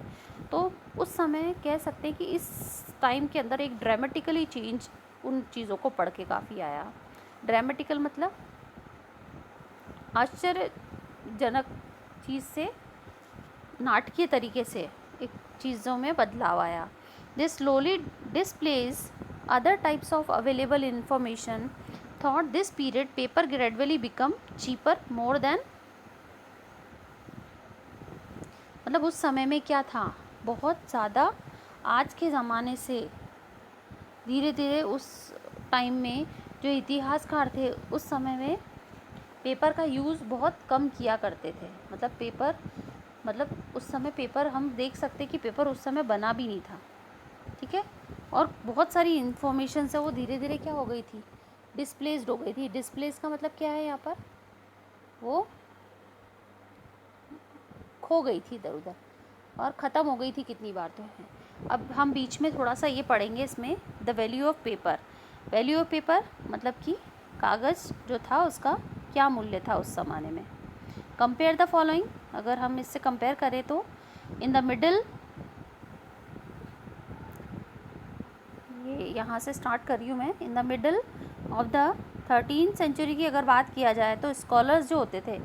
तो उस समय कह सकते हैं कि इस टाइम के अंदर एक ड्रामेटिकली चेंज उन चीज़ों को पढ़ के काफ़ी आया। ड्रामेटिकल मतलब आश्चर्यजनक चीज़ से नाटकीय तरीके से एक चीज़ों में बदलाव आया। This slowly displays other types of available information thought this period paper gradually become cheaper more than, मतलब उस समय में क्या था, बहुत ज़्यादा आज के ज़माने से धीरे धीरे उस टाइम में जो इतिहासकार थे उस समय में पेपर का यूज़ बहुत कम किया करते थे। मतलब उस समय पेपर, हम देख सकते कि पेपर उस समय बना भी नहीं था, ठीक है। और बहुत सारी इन्फॉर्मेशन से वो धीरे धीरे क्या हो गई थी, डिस्प्लेस्ड हो गई थी। डिस्प्लेस का मतलब क्या है, यहाँ पर वो खो गई थी इधर उधर और ख़त्म हो गई थी कितनी बार तो है। अब हम बीच में थोड़ा सा ये पढ़ेंगे इसमें, the value of paper. Value of paper मतलब कि कागज़ जो था उसका क्या मूल्य था उस ज़माने में। कंपेयर द फॉलोइंग, अगर हम इससे कंपेयर करें तो इन द मिडल, ये यहाँ से स्टार्ट कर रही हूँ मैं, in the middle of the 13 century की अगर बात किया जाए तो स्कॉलर्स जो होते थे,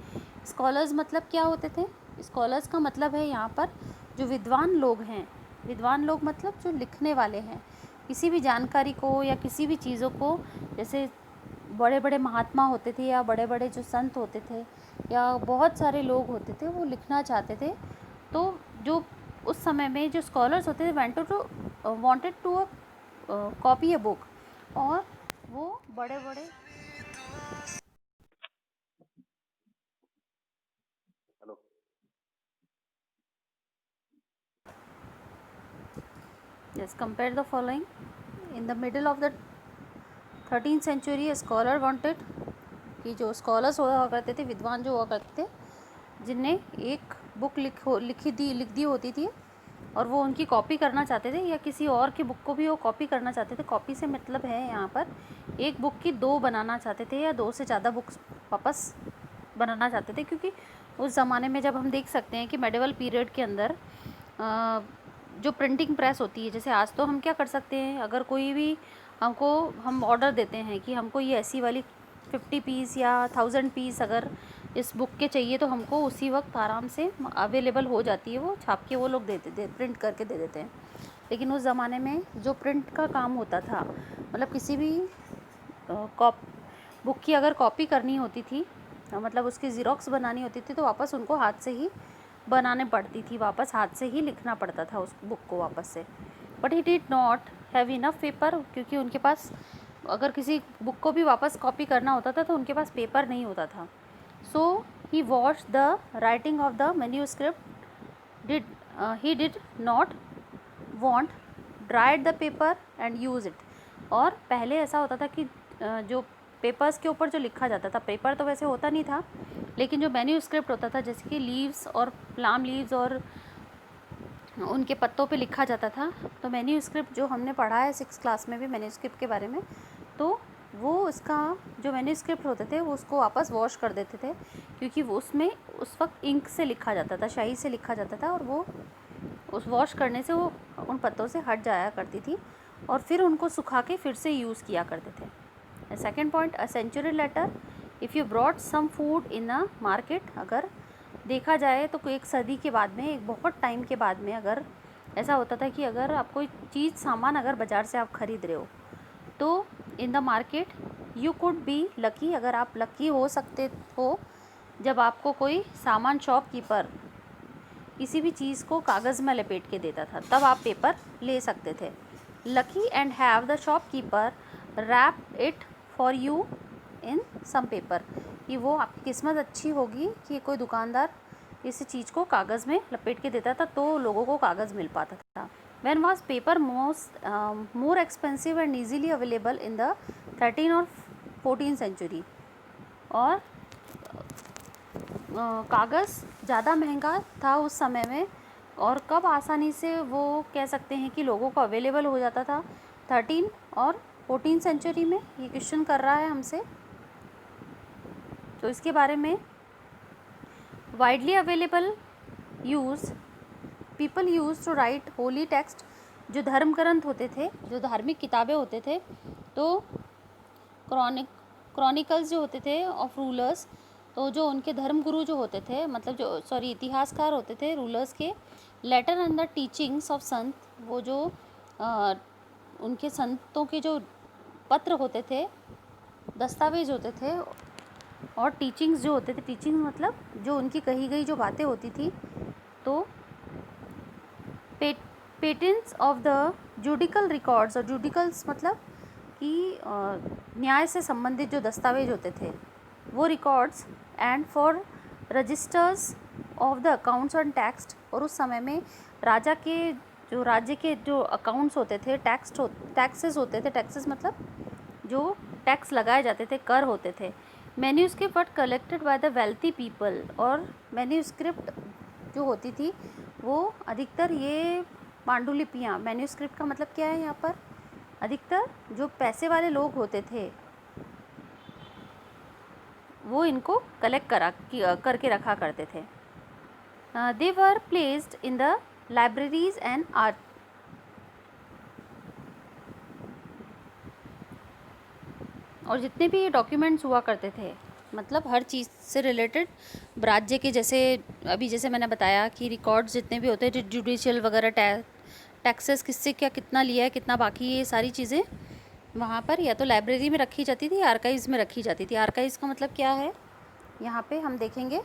स्कॉलर्स मतलब क्या होते थे? स्कॉलर्स का मतलब है यहाँ पर जो विद्वान लोग हैं, विद्वान लोग मतलब जो लिखने वाले हैं, किसी भी जानकारी को या किसी भी चीज़ों को, जैसे बड़े बड़े महात्मा होते थे या बड़े बड़े जो संत होते थे या बहुत सारे लोग होते थे, वो लिखना चाहते थे। तो जो उस समय में जो स्कॉलर्स होते थे wanted to copy a book, और वो बड़े बड़े Yes, compare the following. In the middle of the 13th century, a scholar wanted कि जो स्कॉलर्स हुआ करते थे, विद्वान जो हुआ करते थे, जिनने एक बुक लिख दी होती थी और वो उनकी कॉपी करना चाहते थे या किसी और की बुक को भी वो कॉपी करना चाहते थे। कॉपी से मतलब है यहाँ पर एक बुक की दो बनाना चाहते थे या दो से ज़्यादा बुक्स वापस बनाना चाहते थे, क्योंकि उस ज़माने में जब हम देख सकते हैं कि मेडिवल पीरियड के अंदर जो प्रिंटिंग प्रेस होती है, जैसे आज तो हम क्या कर सकते हैं, अगर कोई भी हम ऑर्डर देते हैं कि हमको ये ऐसी वाली 50 पीस या 1000 पीस अगर इस बुक के चाहिए, तो हमको उसी वक्त आराम से अवेलेबल हो जाती है, वो छाप के वो लोग प्रिंट करके दे देते हैं। लेकिन उस ज़माने में जो प्रिंट का काम होता था, मतलब किसी भी बुक की अगर कॉपी करनी होती थी, मतलब उसकी ज़ीरॉक्स बनानी होती थी, तो वापस उनको हाथ से ही बनाने पड़ती थी, वापस हाथ से ही लिखना पड़ता था उस बुक को वापस से। But he did not have enough paper, क्योंकि उनके पास अगर किसी बुक को भी वापस कॉपी करना होता था तो उनके पास पेपर नहीं होता था। So he watch the writing of the manuscript he did not want dried the paper and use it. और पहले ऐसा होता था कि जो पेपर्स के ऊपर जो लिखा जाता था, पेपर तो वैसे होता नहीं था, लेकिन जो मैन्यूस्क्रिप्ट होता था, जैसे कि लीव्स और प्लाम लीव्स और उनके पत्तों पे लिखा जाता था। तो मैन्यूस्क्रिप्ट जो हमने पढ़ा है 6th क्लास में भी मैन्यूस्क्रिप्ट के बारे में, तो वो उसका जो मैन्यूस्क्रिप्ट होते थे वो उसको वापस वॉश कर देते थे, क्योंकि वो उसमें उस वक्त इंक से लिखा जाता था, स्याही से लिखा जाता था, और वो उस वॉश करने से वो उन पत्तों से हट जाया करती थी और फिर उनको सुखा के फिर से यूज़ किया करते थे। Second point, a century later if you brought some food in a market. अगर देखा जाए तो एक सदी के बाद में, एक बहुत टाइम के बाद में, अगर ऐसा होता था कि अगर आप कोई चीज़ सामान अगर बाज़ार से आप ख़रीद रहे हो, तो in the market you could be lucky, अगर आप लकी हो सकते हो जब आपको कोई सामान शॉपकीपर किसी भी चीज़ को कागज़ में लपेट के देता था, तब आप पेपर ले सकते थे। Lucky and have the shopkeeper wrap it for you in some paper, कि वो आपकी किस्मत अच्छी होगी कि कोई दुकानदार इस चीज़ को कागज़ में लपेट के देता था तो लोगों को कागज़ मिल पाता था। When was paper more expensive and easily available in the 13 और 14 सेंचुरी? और कागज़ ज़्यादा महंगा था उस समय में, और कब आसानी से वो कह सकते हैं कि लोगों को अवेलेबल हो जाता था? 13 और 14 सेंचुरी में, ये क्वेश्चन कर रहा है हमसे। तो इसके बारे में, widely available use people use to write holy text, जो धर्म ग्रंथ होते थे, जो धार्मिक किताबें होते थे, तो क्रॉनिकल्स जो होते थे ऑफ रूलर्स, तो जो उनके धर्म गुरु जो होते थे, मतलब जो इतिहासकार होते थे रूलर्स के, letter and the teachings of sant, वो जो उनके संतों के जो पत्र होते थे, दस्तावेज होते थे, और टीचिंग्स जो होते थे, टीचिंग मतलब जो उनकी कही गई जो बातें होती थी, तो patents of the judicial records, और जुडिकल्स मतलब कि न्याय से संबंधित जो दस्तावेज होते थे वो records, and for registers of the accounts and tax, और उस समय में राज्य के जो अकाउंट्स होते थे, टैक्सेस होते थे, टैक्सेस मतलब जो टैक्स लगाए जाते थे, कर होते थे। Manuscript but collected by the wealthy people, और मैन्यूस्क्रिप्ट जो होती थी वो अधिकतर, ये पांडुलिपियाँ, मैन्यूस्क्रिप्ट का मतलब क्या है यहाँ पर, अधिकतर जो पैसे वाले लोग होते थे वो इनको कलेक्ट करके रखा करते थे। They were placed in the libraries and art और जितने भी डॉक्यूमेंट्स हुआ करते थे, मतलब हर चीज़ से रिलेटेड, राज्य के, जैसे अभी जैसे मैंने बताया कि रिकॉर्ड्स जितने भी होते हैं, जुडिशियल वगैरह, टैक्सेस किससे क्या कितना लिया है, कितना बाकी है, ये सारी चीज़ें वहाँ पर या तो लाइब्रेरी में रखी जाती थी, आर्काइव्स में रखी जाती थी। आर्काइव्स का मतलब क्या है, यहाँ पे हम देखेंगे।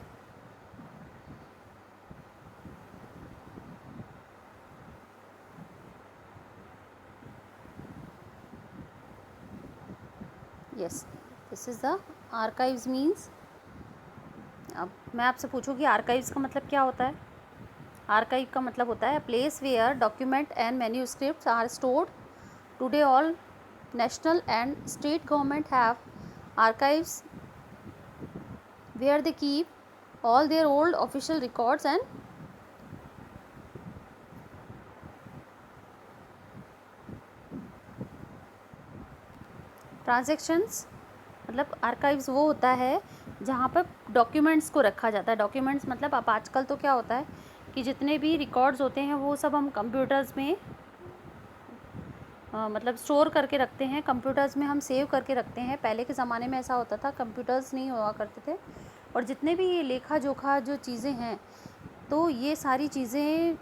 Yes, this is the archives means. अब मैं आपसे पूछूँ कि आर्काइव्स का मतलब क्या होता है। आर्काइव का मतलब होता है place where document and manuscripts are stored. Today all national and state government have archives where they keep all their old official records and transactions। मतलब आर्काइव्स वो होता है जहाँ पर डॉक्यूमेंट्स को रखा जाता है। डॉक्यूमेंट्स मतलब अब आजकल तो क्या होता है कि जितने भी रिकॉर्ड्स होते हैं वो सब हम कंप्यूटर्स में मतलब स्टोर करके रखते हैं, कंप्यूटर्स में हम सेव करके रखते हैं। पहले के ज़माने में ऐसा होता था, कंप्यूटर्स नहीं हुआ करते थे, और जितने भी ये लेखा जोखा जो चीज़ें हैं, तो ये सारी चीज़ें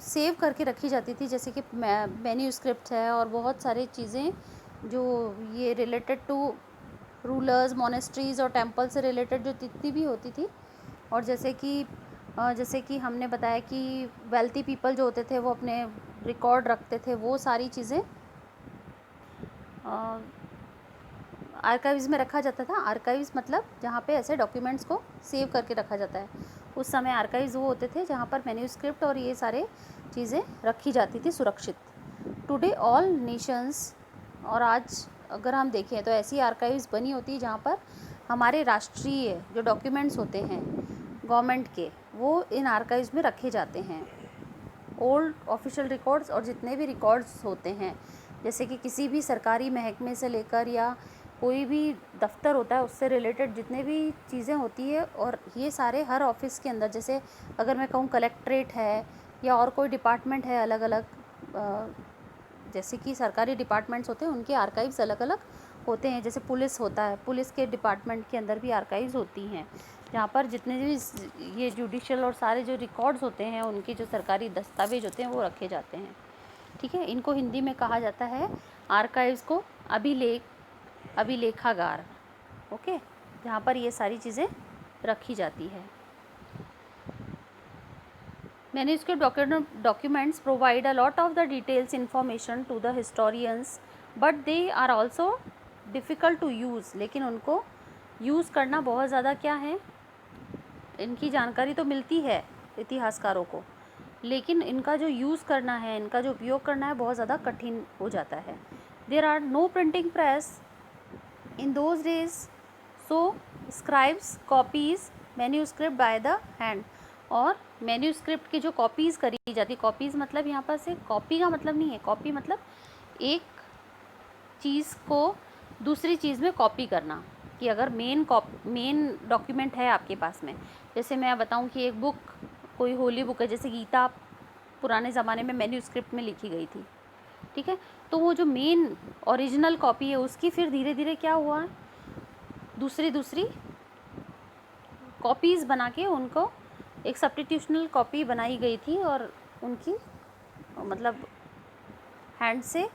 सेव करके रखी जाती थी, जैसे कि मैन्यूस्क्रिप्ट है और बहुत सारी चीज़ें जो ये रिलेटेड टू रूलर्स, मोनेस्ट्रीज़ और टेम्पल से रिलेटेड जो जितनी भी होती थी। और जैसे कि हमने बताया कि वेल्थी पीपल जो होते थे वो अपने रिकॉर्ड रखते थे, वो सारी चीज़ें आर्काइव्स में रखा जाता था। आर्काइव्स मतलब जहाँ पे ऐसे डॉक्यूमेंट्स को सेव करके रखा जाता है। उस समय आर्काइव्स वो होते थे जहाँ पर मैन्यूस्क्रिप्ट और ये सारे चीज़ें रखी जाती थी सुरक्षित। टुडे ऑल नेशंस, और आज अगर हम देखें तो ऐसी आर्काइव्स बनी होती है जहाँ पर हमारे राष्ट्रीय जो डॉक्यूमेंट्स होते हैं गवर्नमेंट के, वो इन आर्काइव्स में रखे जाते हैं। ओल्ड ऑफिशियल रिकॉर्ड्स और जितने भी रिकॉर्ड्स होते हैं, जैसे कि किसी भी सरकारी महकमे से लेकर या कोई भी दफ्तर होता है उससे रिलेटेड जितने भी चीज़ें होती है, और ये सारे हर ऑफिस के अंदर, जैसे अगर मैं कहूँ कलेक्ट्रेट है या और कोई डिपार्टमेंट है अलग अलग, जैसे कि सरकारी डिपार्टमेंट्स होते हैं उनके आर्काइव्स अलग अलग होते हैं। जैसे पुलिस होता है, पुलिस के डिपार्टमेंट के अंदर भी आर्काइव्स होती हैं, जहाँ पर जितने भी ये जुडिशियल और सारे जो रिकॉर्ड्स होते हैं, उनके जो सरकारी दस्तावेज होते हैं वो रखे जाते हैं। ठीक है, इनको हिंदी में कहा जाता है आर्काइव्स को अभिलेखागार। ओके, जहाँ पर ये सारी चीज़ें रखी जाती है। Manuscript documents provide a lot of the details information to the historians, but they are also difficult to use। लेकिन उनको यूज़ करना बहुत ज़्यादा क्या है, इनकी जानकारी तो मिलती है इतिहासकारों को, लेकिन इनका जो यूज़ करना है, इनका जो उपयोग करना है, बहुत ज़्यादा कठिन हो जाता है। There are no printing press in those days, so scribes copies manuscript by the hand. और मैन्यूस्क्रिप्ट की जो कॉपीज़ करी जाती, कॉपीज़ मतलब यहाँ पर से कॉपी का मतलब नहीं है, कॉपी मतलब एक चीज़ को दूसरी चीज़ में कॉपी करना। कि अगर मेन डॉक्यूमेंट है आपके पास में, जैसे मैं बताऊँ कि एक बुक, कोई होली बुक है, जैसे गीता पुराने ज़माने में मैन्यूस्क्रिप्ट में लिखी गई थी, ठीक है, तो वो जो मेन ओरिजिनल कॉपी है उसकी फिर धीरे धीरे क्या हुआ, दूसरी कॉपीज़ बना के उनको एक सब्स्टिट्यूशनल कॉपी बनाई गई थी, और उनकी मतलब हैंड से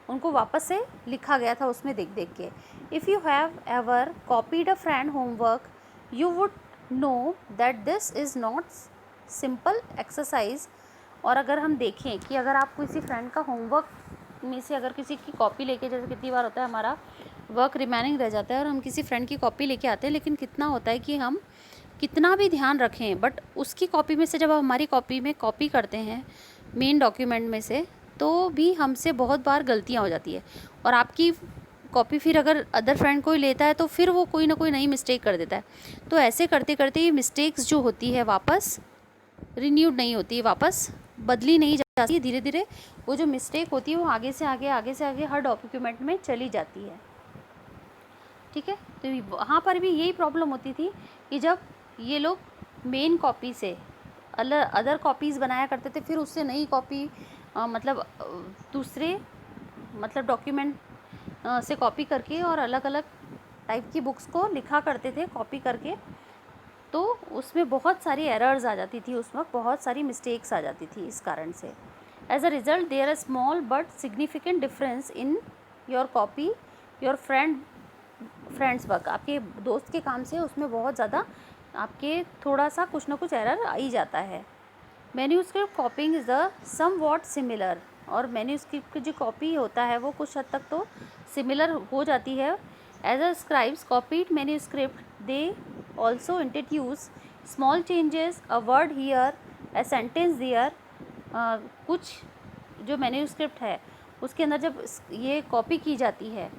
उनको वापस से लिखा गया था उसमें देख देख के। If you have ever copied a friend homework, you would know that this is not simple exercise. और अगर हम देखें कि अगर आप किसी फ्रेंड का होमवर्क में से अगर किसी की कॉपी लेके, जैसे कितनी बार होता है हमारा वर्क रिमेनिंग रह जाता है और हम किसी फ्रेंड की कॉपी लेके आते हैं, लेकिन कितना होता है कि हम कितना भी ध्यान रखें, बट उसकी कॉपी में से जब आप हमारी कॉपी में कॉपी करते हैं मेन डॉक्यूमेंट में से, तो भी हमसे बहुत बार गलतियां हो जाती है। और आपकी कॉपी फिर अगर अदर फ्रेंड कोई लेता है तो फिर वो कोई ना कोई नई मिस्टेक कर देता है। तो ऐसे करते करते ये मिस्टेक्स जो होती है वापस रिन्यूड नहीं होती है, वापस बदली नहीं जाती है। धीरे धीरे वो जो मिस्टेक होती है वो आगे से आगे हर डॉक्यूमेंट में चली जाती है। ठीक है, तो वहाँ पर भी यही प्रॉब्लम होती थी कि जब ये लोग मेन कॉपी से अदर कॉपीज़ बनाया करते थे, फिर उससे नई कॉपी दूसरे डॉक्यूमेंट से कॉपी करके और अलग अलग टाइप की बुक्स को लिखा करते थे कॉपी करके, तो उसमें बहुत सारी एरर्स आ जाती थी, उस वक्त बहुत सारी मिस्टेक्स आ जाती थी इस कारण से। As a result there are small but significant difference in your copy your friends work. आपके दोस्त के काम से उसमें बहुत ज़्यादा आपके थोड़ा सा कुछ ना कुछ एरर आ ही जाता है। Manuscript copying is the somewhat similar, और मैन्यूस्क्रिप्ट की जो कॉपी होता है वो कुछ हद तक तो सिमिलर हो जाती है। As a scribes copied manuscript they also introduce small changes, a word here, a sentence there. कुछ जो मैन्यूस्क्रिप्ट है उसके अंदर जब ये कॉपी की जाती है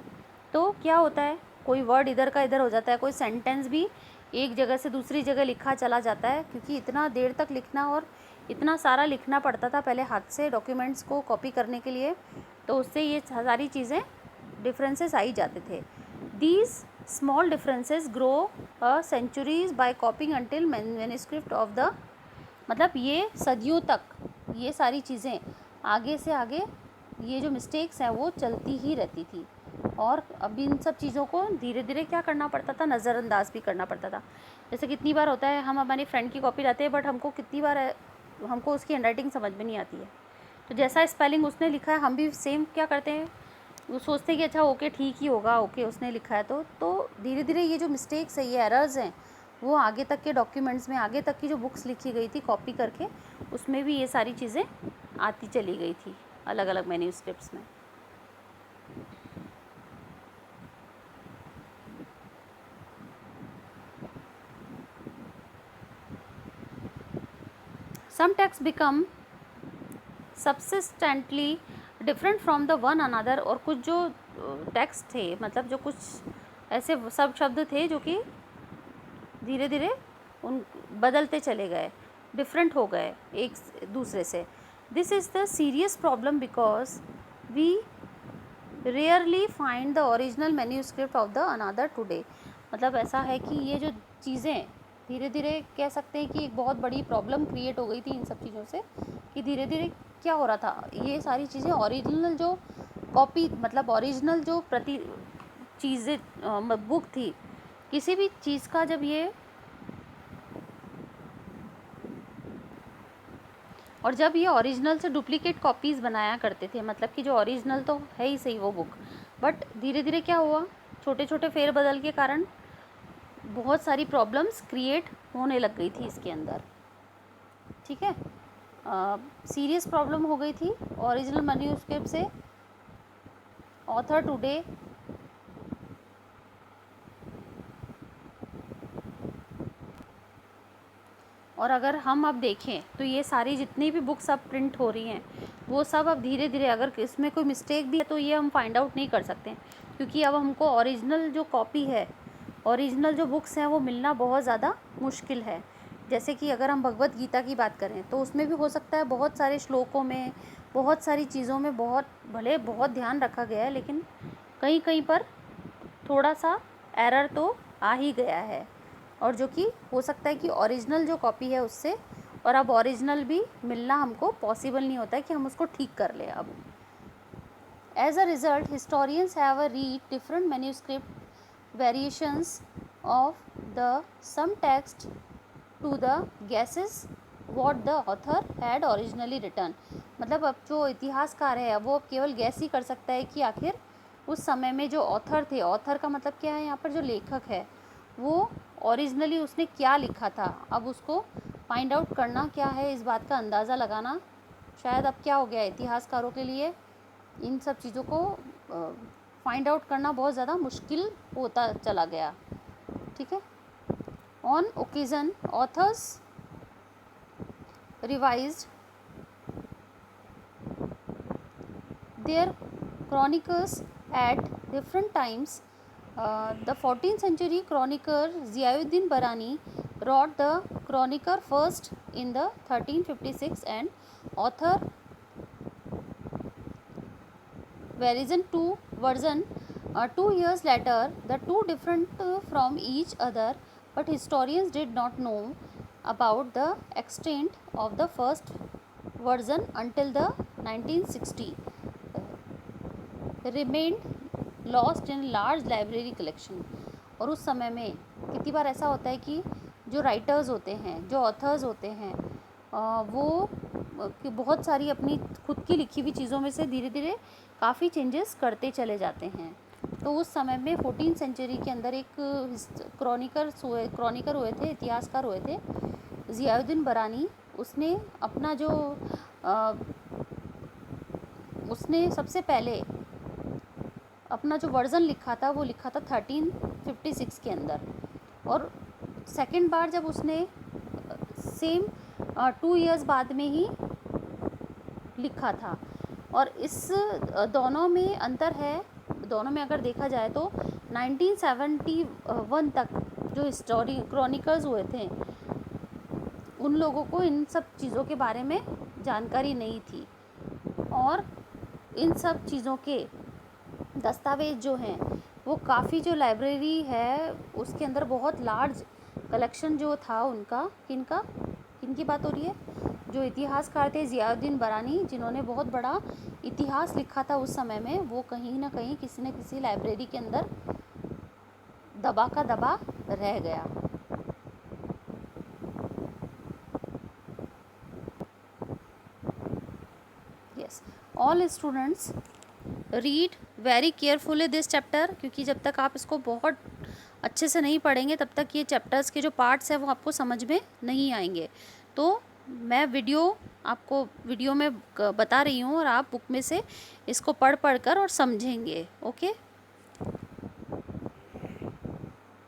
तो क्या होता है, कोई वर्ड इधर का इधर हो जाता है, कोई सेंटेंस भी एक जगह से दूसरी जगह लिखा चला जाता है, क्योंकि इतना देर तक लिखना और इतना सारा लिखना पड़ता था पहले हाथ से डॉक्यूमेंट्स को कॉपी करने के लिए, तो उससे ये सारी चीज़ें डिफरेंसेस आ ही जाते थे। These small differences grow centuries by copying until manuscript of the, मतलब ये सदियों तक ये सारी चीज़ें आगे से आगे ये जो मिस्टेक्स हैं वो चलती ही रहती थी, और अब इन सब चीज़ों को धीरे धीरे क्या करना पड़ता था, नज़रअंदाज भी करना पड़ता था। जैसे कितनी बार होता है हम हमारी फ्रेंड की कॉपी लाते हैं, बट हमको कितनी बार हमको उसकी हैंडराइटिंग समझ में नहीं आती है, तो जैसा स्पेलिंग उसने लिखा है हम भी सेम क्या करते हैं, वो सोचते हैं कि अच्छा ओके ठीक ही होगा, ओके उसने लिखा है तो धीरे धीरे ये जो मिस्टेक्स है, ये एरर्स हैं, वो आगे तक के डॉक्यूमेंट्स में, आगे तक की जो बुक्स लिखी गई थी कॉपी करके, उसमें भी ये सारी चीज़ें आती चली गई थी अलग अलग मैन्यूस्क्रिप्ट्स में। Some texts become subsistently different from the one another, और कुछ जो टेक्स्ट थे, मतलब जो कुछ ऐसे सब शब्द थे जो कि धीरे धीरे उन बदलते चले गए, डिफरेंट हो गए एक दूसरे से। This is the serious problem because we rarely find the original manuscript of the another today. मतलब ऐसा है कि ये जो चीज़ें धीरे धीरे कह सकते हैं कि एक बहुत बड़ी प्रॉब्लम क्रिएट हो गई थी इन सब चीज़ों से, कि धीरे धीरे क्या हो रहा था, ये सारी चीज़ें ओरिजिनल जो कॉपी, मतलब ओरिजिनल जो प्रति चीज़ें बुक थी किसी भी चीज़ का, जब ये और जब ये ओरिजिनल से डुप्लीकेट कॉपीज़ बनाया करते थे, मतलब कि जो ओरिजिनल तो है ही सही वो बुक, बट धीरे धीरे क्या हुआ, छोटे छोटे फेरबदल के कारण बहुत सारी प्रॉब्लम्स क्रिएट होने लग गई थी इसके अंदर। ठीक है, सीरियस प्रॉब्लम हो गई थी ओरिजिनल मैन्यूस्क्रिप्ट से। ऑथर टुडे और अगर हम अब देखें तो ये सारी जितनी भी बुक्स अब प्रिंट हो रही हैं वो सब अब धीरे धीरे, अगर इसमें कोई मिस्टेक भी है तो ये हम फाइंड आउट नहीं कर सकते, क्योंकि अब हमको ओरिजिनल जो कॉपी है, ओरिजिनल जो बुक्स हैं वो मिलना बहुत ज़्यादा मुश्किल है। जैसे कि अगर हम भगवत गीता की बात करें तो उसमें भी हो सकता है बहुत सारे श्लोकों में, बहुत सारी चीज़ों में भले बहुत ध्यान रखा गया है, लेकिन कहीं कहीं पर थोड़ा सा एरर तो आ ही गया है, और जो कि हो सकता है कि ओरिजिनल जो कॉपी है उससे, और अब ओरिजिनल भी मिलना हमको पॉसिबल नहीं होता है कि हम उसको ठीक कर लें अब। As a result historians have a read different manuscript variations of the same text to the guesses what the author had originally written. मतलब अब जो इतिहासकार है वो अब केवल गैस ही कर सकता है कि आखिर उस समय में जो ऑथर थे, ऑथर का मतलब क्या है यहाँ पर, जो लेखक है वो ओरिजिनली उसने क्या लिखा था, अब उसको फाइंड आउट करना क्या है, इस बात का अंदाज़ा लगाना शायद अब क्या हो गया है, इतिहासकारों के लिए इन सब चीज़ों को फाइंड आउट करना बहुत ज़्यादा मुश्किल होता चला गया। ठीक है, on occasion authors revised their chronicles at different times. The 14th century chronicler Ziauddin Barani wrote the chronicle first in the 1356 and author version 2 years later. The two different from each other, but historians did not know about the extent of the first version until the 1960. Remained lost in large library collection. और उस समय में कितनी बार ऐसा होता है कि जो राइटर्स होते हैं, जो ऑथर्स होते हैं, वो कि बहुत सारी अपनी खुद की लिखी हुई चीज़ों में से धीरे धीरे काफ़ी चेंजेस करते चले जाते हैं। तो उस समय में 14th सेंचुरी के अंदर एक क्रॉनिकर हुए थे, इतिहासकार हुए थे, ज़ियाउद्दीन बरानी। उसने अपना जो उसने सबसे पहले अपना जो वर्ज़न लिखा था वो लिखा था 1356 के अंदर, और सेकंड बार जब उसने सेम 2 इयर्स बाद में ही लिखा था। और इस दोनों में अंतर है, दोनों में अगर देखा जाए तो 1971 तक जो हिस्टोरी क्रॉनिकल्स हुए थे उन लोगों को इन सब चीज़ों के बारे में जानकारी नहीं थी, और इन सब चीज़ों के दस्तावेज जो हैं वो काफ़ी, जो लाइब्रेरी है उसके अंदर बहुत लार्ज कलेक्शन जो था उनका, किनकी बात हो रही है, जो इतिहासकार थे ज़ियाउद्दीन बरानी, जिन्होंने बहुत बड़ा इतिहास लिखा था उस समय में, वो कहीं ना कहीं किसी न किसी लाइब्रेरी के अंदर दबा का दबा रह गया। Yes, all students read very carefully this chapter, क्योंकि जब तक आप इसको बहुत अच्छे से नहीं पढ़ेंगे तब तक ये चैप्टर्स के जो पार्ट्स हैं वो आपको समझ में नहीं आएंगे। तो मैं आपको वीडियो में बता रही हूँ और आप बुक में से इसको पढ़ कर और समझेंगे। ओके।